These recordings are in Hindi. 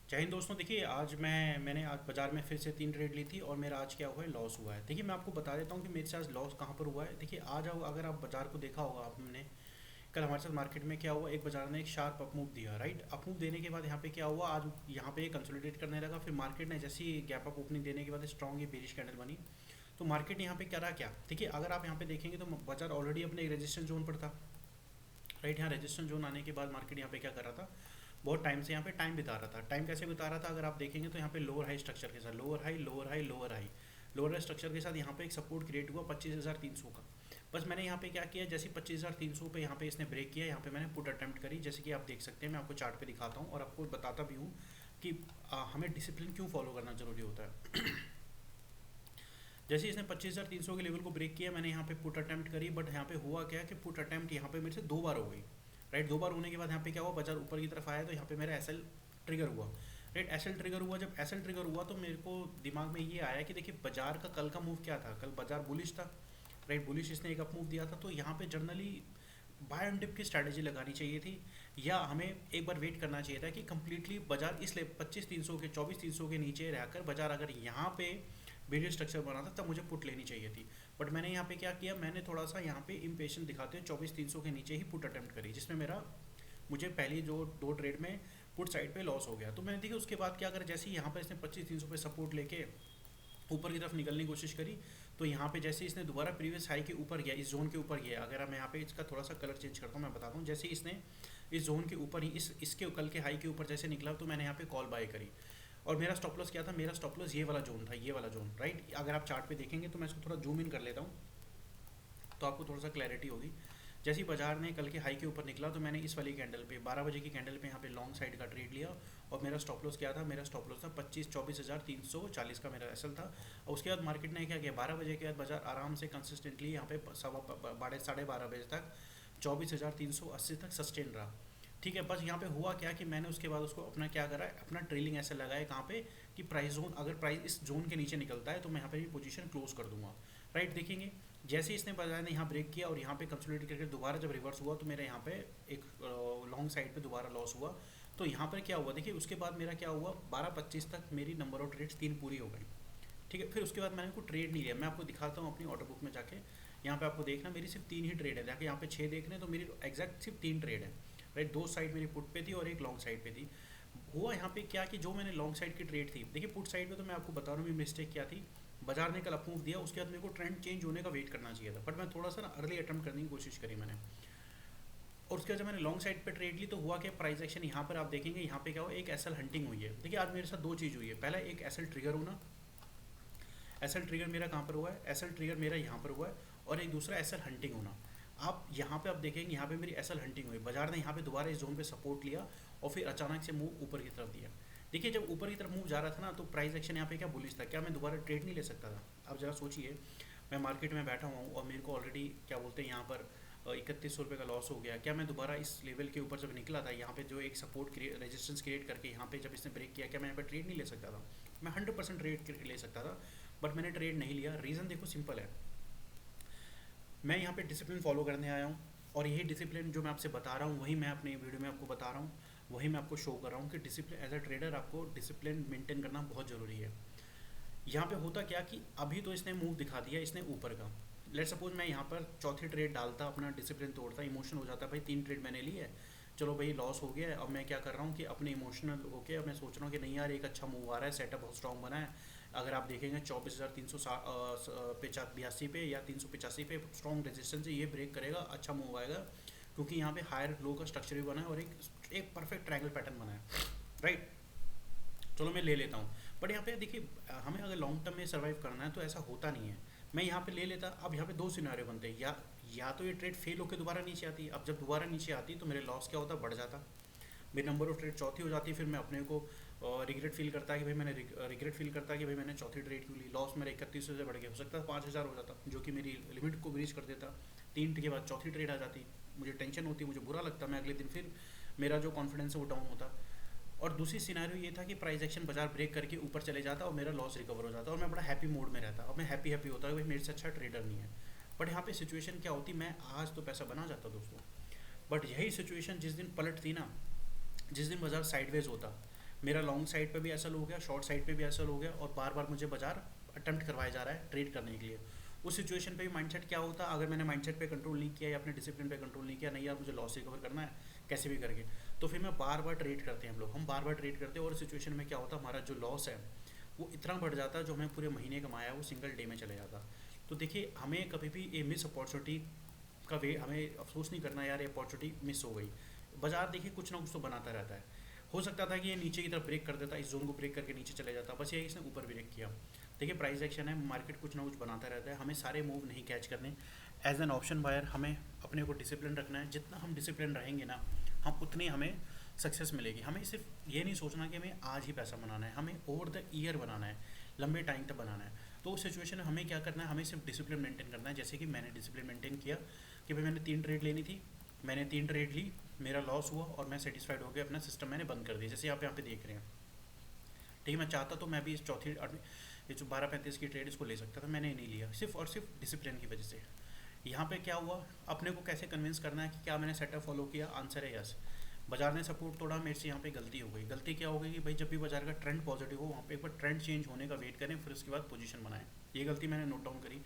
जय हिंद दोस्तों। देखिए आज मैंने आज बाजार में फिर से 3 ट्रेड ली थी और मेरा आज क्या हुआ है, लॉस हुआ है। देखिए मैं आपको बता देता हूँ कि मेरे साथ लॉस कहाँ पर हुआ है। देखिए आज आओ, अगर आप बाजार को देखा होगा आपने, कल हमारे साथ मार्केट में क्या हुआ, एक बाजार ने एक शार्प अप मूव दिया, राइट। अप मूव देने के बाद यहाँ पे क्या हुआ, आज यहाँ पे कंसोलिडेट करने लगा। फिर मार्केट ने जैसे ही गैप अप ओपनिंग देने के बाद स्ट्रॉन्ग ये बेरिश कैंडल बनी। तो मार्केट ने यहाँ पे करा क्या, देखिए अगर आप यहाँ पे देखेंगे तो बाजार ऑलरेडी अपने एक रेजिस्टेंस जोन पर था, राइट। यहाँ रेजिस्टेंस जोन आने के बाद मार्केट यहाँ पे क्या कर रहा था, बहुत टाइम से यहाँ पे टाइम बिता रहा था। टाइम कैसे बिता रहा था, अगर आप देखेंगे तो यहाँ पे लोअर हाई स्ट्रक्चर के साथ, lower high lower high lower high lower high structure के साथ यहाँ पे एक सपोर्ट क्रिएट हुआ 25,300 का। बस मैंने यहाँ पे क्या किया, जैसे 25,300 पे यहाँ पे इसने ब्रेक किया, यहाँ पे मैंने पुट अटेम्प्ट करी। जैसे कि आप देख सकते हैं, मैं आपको चार्ट पे दिखाता हूँ और आपको बताता भी हूँ कि हमें डिसिप्लिन क्यों फॉलो करना जरूरी होता है। जैसे ही इसने 25,300 के लेवल को ब्रेक किया, मैंने यहाँ पे पुट अटेम्प्ट करी। बट यहाँ पे हुआ क्या कि पुट अटेम्प्ट यहाँ पे मेरे से 2 बार हो गई, राइट। 2 बार होने के बाद यहाँ पे क्या हुआ, बाजार ऊपर की तरफ आया तो यहाँ पे मेरा एसएल ट्रिगर हुआ, राइट। एसएल ट्रिगर हुआ, जब एसएल ट्रिगर हुआ तो मेरे को दिमाग में ये आया कि देखिए बाजार का कल का मूव क्या था, कल बाजार बुलिश था, राइट। बुलिश इसने एक अप मूव दिया था, तो यहाँ पे जर्नली बाय एंड डिप की स्ट्रैटेजी लगानी चाहिए थी, या हमें एक बार वेट करना चाहिए था कि कंप्लीटली बाजार इस 25,300 के 24,300 के नीचे रहकर बाजार अगर यहाँ पे बेरियर स्ट्रक्चर बना था तब मुझे पुट लेनी चाहिए थी। बट मैंने यहाँ पे क्या किया, मैंने थोड़ा सा यहाँ पे इम्पेशेंट दिखाते हुए 24,300 के नीचे ही पुट अटेम्प्ट करी, जिसमें मेरा मुझे पहली जो 2 ट्रेड में पुट साइड पे लॉस हो गया। तो मैंने देखिए उसके बाद क्या करा, जैसे ही यहाँ पर इसने 25,300 पे सपोर्ट लेके ऊपर की तरफ निकलने की कोशिश करी, तो यहाँ पे जैसे इसने दोबारा प्रीवियस हाई के ऊपर गया, इस जोन के ऊपर गया। अगर मैं यहाँ पे इसका थोड़ा सा कलर चेंज करता हूँ, मैं बताता हूँ। जैसे इसने इस जोन के ऊपर ही इसके कल के हाई के ऊपर जैसे निकला, तो मैंने यहाँ पे कॉल बाय करी। और मेरा स्टॉप लॉस क्या था, मेरा स्टॉप लॉस ये वाला जोन था, ये वाला जोन, राइट। अगर आप चार्ट पे देखेंगे तो मैं इसको थोड़ा जूम इन कर लेता हूँ तो आपको थोड़ा सा क्लैरिटी होगी। जैसे ही बाजार ने कल के हाई के ऊपर निकला, तो मैंने इस वाली कैंडल पे 12 बजे की कैंडल पे यहाँ पे लॉन्ग साइड का ट्रेड लिया। और मेरा स्टॉप लॉस क्या था, मेरा स्टॉप लॉस था 24,340 का मेरा एसल था। और उसके बाद मार्केट ने क्या किया, 12 बजे के बाद बाजार आराम से कंसिस्टेंटली यहाँ पे सवा 12:30 बजे तक 24,380 तक सस्टेन रहा, ठीक है। बस यहाँ पे हुआ क्या कि मैंने उसके बाद उसको अपना क्या करा, अपना ट्रेलिंग ऐसे लगाया कहाँ पे कि प्राइस जोन, अगर प्राइस इस जोन के नीचे निकलता है तो मैं यहाँ पे भी पोजीशन क्लोज कर दूंगा, राइट। देखेंगे जैसे इसने बाजार ने यहाँ ब्रेक किया और यहाँ पे कंसोलिडेट करके दोबारा जब रिवर्स हुआ, तो मेरा यहाँ पे एक लॉन्ग साइड पे दोबारा लॉस हुआ। तो यहाँ पर क्या हुआ, देखिए उसके बाद मेरा क्या हुआ, 12:25 तक मेरी नंबर ऑफ ट्रेड्स 3 पूरी हो गई, ठीक है। फिर उसके बाद मैंने कोई ट्रेड नहीं लिया। मैं आपको दिखाता हूँ अपनी ऑर्डर बुक में जाके, यहाँ पे आपको देखना मेरी सिर्फ 3 ही ट्रेड है। जाके यहाँ पे 6 देखने तो मेरी एग्जैक्ट सिर्फ 3 ट्रेड है, राइट। 2 साइड मेरी पुट पे थी और एक लॉन्ग साइड पे थी। हुआ यहाँ पे क्या कि जो मैंने लॉन्ग साइड की ट्रेड थी, देखिए पुट साइड पे तो मैं आपको बता रहा हूँ मेरी मिस्टेक क्या थी। बाजार ने कल अप मूव दिया, उसके बाद मेरे को ट्रेंड चेंज होने का वेट करना चाहिए था, बट मैं थोड़ा सा ना अर्ली अटेम्प्ट करने की कोशिश करी मैंने। और उसके बाद जब मैंने लॉन्ग साइड पे ट्रेड ली, तो हुआ क्या, प्राइस एक्शन यहाँ पर आप देखेंगे, यहाँ पे क्या हुआ, एक एसएल हंटिंग हुई है। देखिए आज मेरे साथ 2 चीज़ हुई है। पहला एक एसएल ट्रिगर होना, एसएल ट्रिगर मेरा कहाँ पर हुआ है, एसएल ट्रिगर मेरा यहाँ पर हुआ है। और एक दूसरा एसएल हंटिंग होना। आप यहाँ पे आप देखेंगे, यहाँ पे मेरी एसएल हंटिंग हुई, बाजार ने यहाँ पे दोबारा इस जोन पे सपोर्ट लिया और फिर अचानक से मूव ऊपर की तरफ दिया। देखिए जब ऊपर की तरफ मूव जा रहा था ना, तो प्राइस एक्शन यहाँ पे क्या बुलिश था, क्या मैं दोबारा ट्रेड नहीं ले सकता था। अब जरा सोचिए, मैं मार्केट में बैठा हुआ हूँ और मेरे को ऑलरेडी क्या बोलते हैं यहाँ पर 3100 रुपये का लॉस हो गया। क्या मैं दोबारा इस लेवल के ऊपर जब निकला था, यहाँ पे जो एक सपोर्ट रेजिस्टेंस क्रिएट करके यहाँ पे जब इसने ब्रेक किया, क्या मैं यहाँ पे ट्रेड नहीं ले सकता था। मैं 100% ट्रेड ले सकता था, बट मैंने ट्रेड नहीं लिया। रीज़न देखो सिंपल है, मैं यहाँ पे डिसिप्लिन फॉलो करने आया हूँ। और यही डिसिप्लिन जो मैं आपसे बता रहा हूँ, वही मैं अपने वीडियो में आपको बता रहा हूँ, वही मैं आपको शो कर रहा हूँ कि डिसिप्लिन एज अ ट्रेडर आपको डिसिप्लिन मेंटेन करना बहुत ज़रूरी है। यहाँ पे होता क्या कि अभी तो इसने मूव दिखा दिया इसने ऊपर का। लेट सपोज मैं यहाँ पर चौथी ट्रेड डालता, अपना डिसिप्लिन तोड़ता, इमोशनल हो जाता, भाई 3 ट्रेड मैंने ली है, चलो भाई लॉस हो गया है। अब मैं क्या कर रहा हूँ कि अपने इमोशनल होके अब मैं सोच रहा हूँ कि नहीं यार एक अच्छा मूव आ रहा है, सेटअप बहुत स्ट्रॉन्ग बना है। अगर आप देखेंगे 24,382 पे या 385 पे स्ट्रॉन्ग रेजिस्टेंस है, ये ब्रेक करेगा, अच्छा मूव आएगा। क्योंकि यहाँ पे हायर लो का स्ट्रक्चर भी बना है और एक परफेक्ट ट्रायंगल पैटर्न बना है, राइट। चलो मैं ले लेता हूँ। बट यहाँ पे देखिए, हमें अगर लॉन्ग टर्म में सर्वाइव करना है तो ऐसा होता नहीं है। मैं यहाँ पे ले लेता, अब यहाँ पे 2 सिनारियो बनते हैं, या तो ये ट्रेड फेल होकर दोबारा नीचे आती है। अब जब दोबारा नीचे आती तो मेरे लॉस क्या होता, बढ़ जाता, मेरी नंबर ऑफ ट्रेड चौथी हो जाती। फिर मैं अपने को रिग्रेट फील करता कि भाई मैंने रिग्रेट फील करता कि भाई मैंने चौथी ट्रेड क्यों ली। लॉस मेरा 3100 से बढ़ गया, हो सकता है 5,000 हो जाता, जो कि मेरी लिमिट को ब्रीच कर देता। 3 के बाद चौथी ट्रेड आ जाती, मुझे टेंशन होती, मुझे बुरा लगता, मैं अगले दिन फिर मेरा जो कॉन्फिडेंस है वो डाउन होता। और दूसरी सिनेरियो ये था कि प्राइस एक्शन बाजार ब्रेक करके ऊपर चले जाता और मेरा लॉस रिकवर हो जाता और मैं बड़ा हैप्पी मूड में रहता और मैं हैप्पी हैप्पी होता कि भाई मेरे से अच्छा ट्रेडर नहीं है। बट यहाँ पे सिचुएशन क्या होती, मैं आज तो पैसा बना जाता दोस्तों, बट यही सिचुएशन जिस दिन पलटती ना, जिस दिन बाजार साइडवेज होता, मेरा लॉन्ग साइड पे भी ऐसा हो गया, शॉर्ट साइड पे भी ऐसा हो गया, और बार बार मुझे बाजार अटेम्प्ट करवाया जा रहा है ट्रेड करने के लिए। उस सिचुएशन पे भी माइंडसेट क्या होता, अगर मैंने माइंडसेट पे कंट्रोल नहीं किया या अपने डिसिप्लिन पे कंट्रोल नहीं किया, नहीं यार मुझे लॉस रिकवर करना है कैसे भी करके, तो फिर मैं बार बार ट्रेड करते हैं हम बार बार ट्रेड करते हैं, और सिचुएशन में क्या होता है, हमारा जो लॉस है वो इतना बढ़ जाता है, जो हमें पूरे महीने कमाया है वो सिंगल डे में चले जाता। तो देखिए हमें कभी भी ये मिस अपॉर्चुनिटी का वे हमें अफसोस नहीं करना यार ये अपॉर्चुनिटी मिस हो गई। बाजार देखिए कुछ ना कुछ तो बनाता रहता है। हो सकता था कि ये नीचे की तरफ ब्रेक कर देता, इस जोन को ब्रेक करके नीचे चले जाता, बस ये इसने ऊपर ब्रेक किया। देखिए प्राइस एक्शन है, मार्केट कुछ ना कुछ बनाता रहता है, हमें सारे मूव नहीं कैच करने। एज एन ऑप्शन बायर हमें अपने को डिसिप्लिन रखना है, जितना हम डिसिप्लिन रहेंगे ना हम उतनी हमें सक्सेस मिलेगी। हमें सिर्फ ये नहीं सोचना कि हमें आज ही पैसा बनाना है, हमें ओवर द ईयर बनाना है, लंबे टाइम तक बनाना है। तो उस सिचुएशन में हमें क्या करना है, हमें सिर्फ डिसिप्लिन मेंटेन करना है। जैसे कि मैंने डिसिप्लिन मेंटेन किया कि भाई मैंने 3 ट्रेड लेनी थी, मैंने 3 ट्रेड ली, मेरा लॉस हुआ और मैं सेटिस्फाइड हो गया, अपना सिस्टम मैंने बंद कर दिया, जैसे आप यहाँ पे देख रहे हैं। ठीक है, मैं चाहता तो मैं भी इस चौथी ये जो 12:35 की ट्रेड इसको ले सकता था, मैंने नहीं लिया सिर्फ और सिर्फ डिसिप्लिन की वजह से। यहाँ पे क्या हुआ, अपने को कैसे कन्विंस करना है कि क्या मैंने सेटअप फॉलो किया, आंसर है यस। बाजार ने सपोर्ट तोड़ा, मेरे से यहाँ पे गलती हो गई। गलती क्या हो गई कि भाई जब भी बाजार का ट्रेंड पॉजिटिव हो वहाँ पे एक बार ट्रेंड चेंज होने का वेट करें, फिर उसके बाद पोजीशन बनाएं। ये गलती मैंने नोट डाउन करी।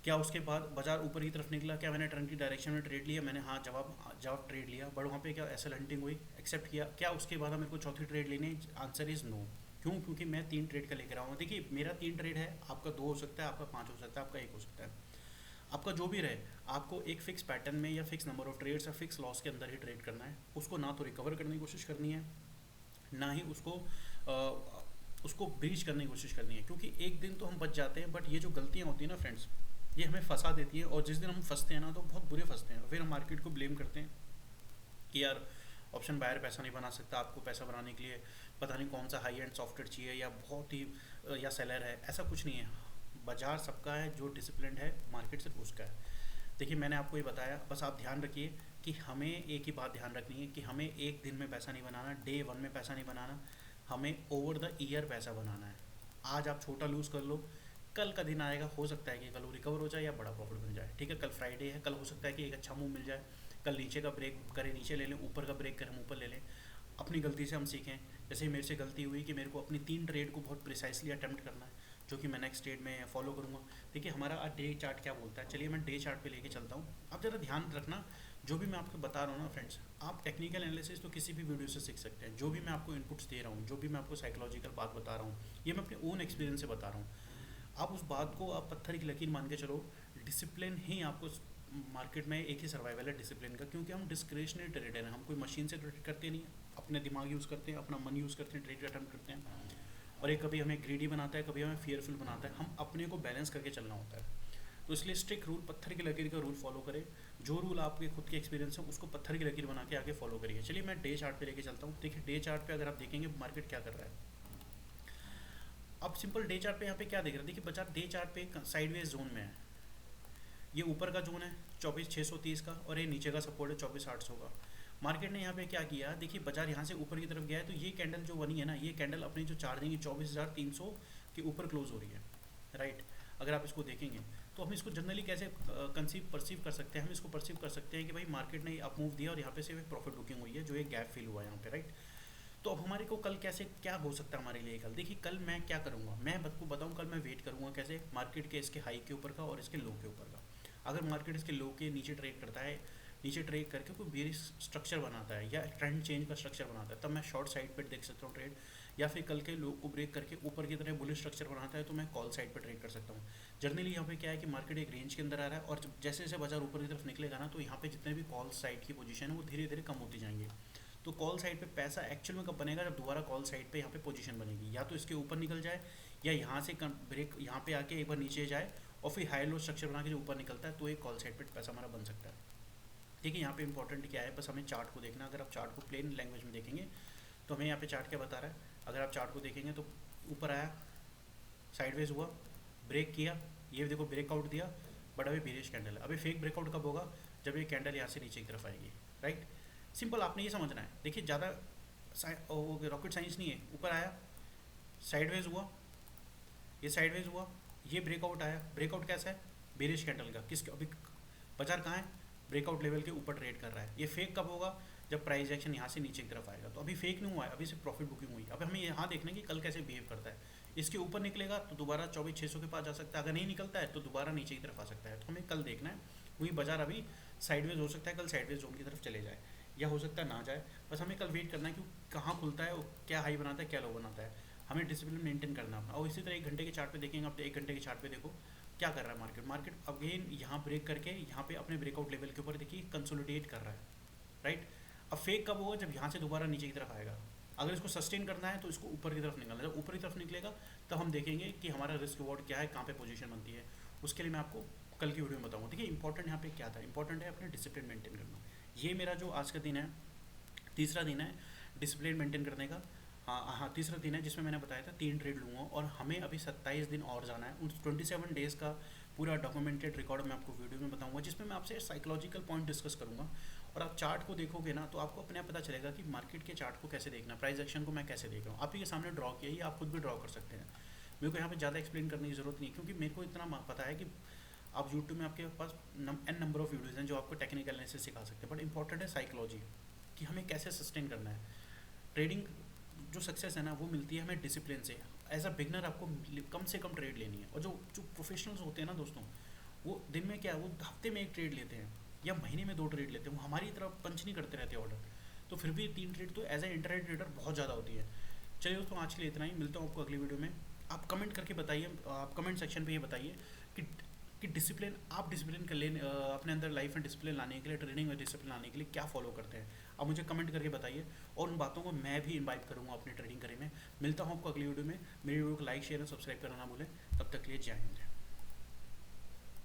क्या उसके बाद बाजार ऊपर की तरफ निकला, क्या मैंने ट्रेंड की डायरेक्शन में ट्रेड लिया, मैंने हाँ जवाब ट्रेड लिया, बट वहाँ पे क्या एसएल हंटिंग हुई, एक्सेप्ट किया। क्या उसके बाद मेरे को चौथी ट्रेड लेनी है, आंसर इज़ नो। क्यों? क्योंकि मैं 3 ट्रेड का लेकर आऊँगा। देखिए मेरा 3 ट्रेड है, आपका 2 हो सकता है, आपका 5 हो सकता है, आपका 1 हो सकता है, आपका जो भी रहे। आपको एक फिक्स पैटर्न में या फिक्स नंबर ऑफ ट्रेड्स या फिक्स लॉस के अंदर ही ट्रेड करना है। उसको ना तो रिकवर करने की कोशिश करनी है, ना ही उसको ब्रीच करने की कोशिश करनी है। क्योंकि एक दिन तो हम बच जाते हैं, बट ये जो गलतियाँ होती हैं ना फ्रेंड्स, ये हमें फंसा देती हैं, और जिस दिन हम फंसते हैं ना तो बहुत बुरे फंसते हैं। फिर हम मार्केट को ब्लेम करते हैं कि यार ऑप्शन बायर पैसा नहीं बना सकता, आपको पैसा बनाने के लिए पता नहीं कौन सा हाई एंड सॉफ्टवेयर चाहिए या बहुत ही या सेलर है। ऐसा कुछ नहीं है, बाजार सबका है, जो डिसिप्लिन है मार्केट सिर्फ उसका है। देखिए मैंने आपको ये बताया, बस आप ध्यान रखिए कि हमें एक ही बात ध्यान रखनी है कि हमें एक दिन में पैसा नहीं बनाना, डे 1 में पैसा नहीं बनाना, हमें ओवर द ईयर पैसा बनाना है। आज आप छोटा लूज़ कर लो, कल का दिन आएगा, हो सकता है कि कल वो रिकवर हो जाए या बड़ा प्रॉफिट मिल जाए। ठीक है, कल फ्राइडे है, कल हो सकता है कि एक अच्छा मूव मिल जाए, कल नीचे का ब्रेक करें नीचे ले लें, ऊपर का ब्रेक करें हम ऊपर ले लें। अपनी गलती से हम सीखें। जैसे मेरे से गलती हुई कि मेरे को अपनी 3 ट्रेड को बहुत प्रिसाइसली अटेम्प्ट करना है, जो कि मैं नेक्स्ट ट्रेड में फॉलो करूँगा। देखिए हमारा डे चार्ट क्या बोलता है, चलिए मैं डे चार्ट पे लेके चलता हूँ। आप ज़रा ध्यान रखना, जो भी मैं आपको बता रहा हूँ ना फ्रेंड्स, आप टेक्निकल एनालिसिस तो किसी भी वीडियो से सीख सकते हैं। जो भी मैं आपको इनपुट्स दे रहा हूँ, जो भी मैं आपको साइकोलॉजिकल बात बता रहा हूँ, ये मैं अपने ओन एक्सपीरियंस से बता रहा हूँ। आप उस बात को आप पत्थर की लकीर मान के चलो। डिसिप्लिन ही आपको मार्केट में एक ही सर्वाइवल है डिसिप्लिन का, क्योंकि हम डिस्क्रिशनरी ट्रेडर हैं, हम कोई मशीन से ट्रेड करते नहीं, अपने दिमाग यूज़ करते हैं, अपना मन यूज़ करते हैं, ट्रेड अटेम्प्ट करते हैं। और एक कभी हमें ग्रीडी बनाता है, कभी हमें फियरफुल बनाता है, हम अपने को बैलेंस करके चलना होता है। तो इसलिए स्ट्रिक्ट रूल, पत्थर की लकीर का रूल फॉलो करें। जो रूल आपके खुद के एक्सपीरियंस है उसको पत्थर की लकीर बना के आगे फॉलो करिए। चलिए मैं डे चार्ट पे लेके चलता हूँ। देखिए डे चार्ट पे अगर आप देखेंगे मार्केट क्या कर रहा है। अब सिंपल डे चार्ट पे यहाँ पे क्या देख रहे हैं, देखिए बाजार डे चार्ट पे साइडवेज जोन में है। ये ऊपर का जोन है 24,630 का, और ये नीचे का सपोर्ट है 24,800 का। मार्केट ने यहाँ पे क्या किया, देखिए बाजार यहाँ से ऊपर की तरफ गया है, तो ये कैंडल जो बनी है ना, ये कैंडल अपनी जो चार्जिंग है 24,300 के ऊपर क्लोज हो रही है, राइट। अगर आप इसको देखेंगे तो हम इसको जनरली कैसे परसीव कर सकते हैं, हम इसको परसीव कर सकते हैं कि भाई मार्केट ने अप मूव दिया और यहाँ पे से एक प्रॉफिट बुकिंग हुई है, जो एक गैप फिल हुआ है यहाँ पे, राइट। तो अब हमारे को कल कैसे क्या हो सकता है हमारे लिए कल, देखिए कल मैं क्या करूँगा, मैं आपको बताऊँ कल मैं वेट करूँगा कैसे, मार्केट के इसके हाई के ऊपर का और इसके लो के ऊपर का। अगर मार्केट इसके लो के नीचे ट्रेड करता है, नीचे ट्रेड करके कोई बेरिश स्ट्रक्चर बनाता है या ट्रेंड चेंज का स्ट्रक्चर बनाता है, तब मैं शॉर्ट साइड पर देख सकता हूँ ट्रेड। या फिर कल के लो को ब्रेक करके ऊपर की तरह बुलिश स्ट्रक्चर बनाता है, तो मैं कॉल साइड पर ट्रेड कर सकता हूँ। जनरली यहाँ पे क्या है कि मार्केट एक रेंज के अंदर आ रहा है, और जैसे जैसे बाजार ऊपर की तरफ निकलेगा ना, तो यहाँ पे जितने भी कॉल साइड की पोजीशन है वो धीरे धीरे कम होती जाएंगे। तो कॉल साइड पे पैसा एक्चुअल में कब बनेगा, जब दोबारा कॉल साइड पे यहाँ पे पोजीशन बनेगी, या तो इसके ऊपर निकल जाए या यहाँ से ब्रेक यहाँ पे आके एक बार नीचे जाए और फिर हाई लो स्ट्रक्चर बना के जो ऊपर निकलता है, तो एक कॉल साइड पे पैसा हमारा बन सकता है। देखिए यहाँ पे इंपॉर्टेंट क्या है, बस हमें चार्ट को देखना। अगर आप चार्ट को प्लेन लैंग्वेज में देखेंगे तो हमें यहाँ पे चार्ट क्या बता रहा है। अगर आप चार्ट को देखेंगे तो ऊपर आया, साइडवेज हुआ, ब्रेक किया, ये देखो ब्रेकआउट दिया, बट अभी बेरिश कैंडल है। अभी फेक ब्रेकआउट कब होगा, जब ये कैंडल यहाँ से नीचे की तरफ आएगी, राइट। सिंपल आपने ये समझना है। देखिए ज़्यादा रॉकेट साइंस नहीं है। ऊपर आया, साइडवेज हुआ, ये साइडवेज हुआ, ये ब्रेकआउट आया। ब्रेकआउट कैसा है, बेरिश कैंडल का। किसके, अभी बाजार कहाँ है, ब्रेकआउट लेवल के ऊपर ट्रेड कर रहा है। ये फेक कब होगा, जब प्राइस एक्शन यहाँ से नीचे की तरफ आएगा। तो अभी फेक नहीं हुआ है, अभी सिर्फ प्रॉफिट बुकिंग हुई। अब हमें यहाँ देखना है कि कल कैसे बिहेव करता है। इसके ऊपर निकलेगा तो दोबारा 24,600 के पास जा सकता है, अगर नहीं निकलता है तो दोबारा नीचे की तरफ आ सकता है। तो हमें कल देखना है, वही बाजार अभी साइडवेज हो सकता है, कल साइडवेज जोन की तरफ चले जाए या हो सकता है ना जाए। बस हमें कल वेट करना है कि कहाँ खुलता है और क्या हाई बनाता है क्या लो बनाता है। हमें डिसिप्लिन मेंटेन करना है अपना। और इसी तरह 1 घंटे के चार्ट पे देखेंगे, आप 1 घंटे के चार्ट पे देखो क्या कर रहा है मार्केट। मार्केट अगेन यहाँ ब्रेक करके यहाँ पे अपने ब्रेकआउट लेवल के ऊपर देखिए कंसोलिडेट कर रहा है, राइट। अब फेक कब होगा, जब यहाँ से दोबारा नीचे की तरफ आएगा। अगर इसको सस्टेन करना है तो इसको ऊपर की तरफ निकलना है। जब ऊपर की तरफ निकलेगा तब हम देखेंगे कि हमारा रिस्क रिवॉर्ड क्या है, कहाँ पे पोजीशन बनती है। उसके लिए मैं आपको कल की वीडियो में बताऊंगा। देखिए इंपॉर्टेंट यहाँ पे क्या था, इंपॉर्टेंट है अपने डिसिप्लिन मेंटेन करना। ये मेरा जो आज का दिन है, तीसरा दिन है डिसिप्लिन मेंटेन करने का। हाँ हाँ, तीसरा दिन है जिसमें मैंने बताया था 3 ट्रेड लूँगा, और हमें अभी 27 दिन और जाना है। उन 27 डेज़ का पूरा डॉक्यूमेंटेड रिकॉर्ड मैं आपको वीडियो में बताऊंगा, जिसमें मैं आपसे साइकोलॉजिकल पॉइंट डिस्कस करूंगा। और आप चार्ट को देखोगे ना तो आपको अपने आप पता चलेगा कि मार्केट के चार्ट को कैसे देखना, प्राइस एक्शन को मैं कैसे देख रहा हूँ। आप ये सामने ड्रॉ किया, ये आप खुद भी ड्रॉ कर सकते हैं। मेरे को यहाँ पे ज़्यादा एक्सप्लेन करने की ज़रूरत नहीं, क्योंकि मेरे को इतना पता है कि आप यूट्यूब में आपके पास एन नंबर ऑफ वीडियोज़ हैं जो आपको टेक्निकल एनालिसिस सिखा सकते हैं, बट इंपॉर्टेंट है साइकोलॉजी, कि हमें कैसे सस्टेन करना है। ट्रेडिंग जो सक्सेस है ना वो मिलती है हमें डिसिप्लिन से। एज अ बिगनर आपको कम से कम ट्रेड लेनी है, और जो जो प्रोफेशनल्स होते हैं ना दोस्तों, वो दिन में क्या है, वो हफ्ते में 1 ट्रेड लेते हैं या महीने में 2 ट्रेड लेते हैं। वो हमारी तरफ पंच नहीं करते रहते ऑर्डर, तो फिर भी 3 ट्रेड तो एज ए इंटरनेट ट्रेडर बहुत ज़्यादा होती है। चलिए दोस्तों, आज के लिए इतना ही। मिलता हूँ आपको अगली वीडियो में। आप कमेंट करके बताइए, आप कमेंट सेक्शन पे ये बताइए कि डिसिप्लिन, आप डिसिप्लिन कर ले अपने अंदर लाइफ में डिसिप्लिन लाने के लिए, ट्रेडिंग में डिसिप्लिन लाने के लिए क्या फॉलो करते हैं। आप मुझे कमेंट करके बताइए, और उन बातों को मैं भी इन्वाइट करूँगा अपने ट्रेडिंग करने में। मिलता हूँ आपको अगली वीडियो में। मेरी वीडियो को लाइक शेयर और सब्सक्राइब करना ना भूलें। तब तक के लिए जय हिंद।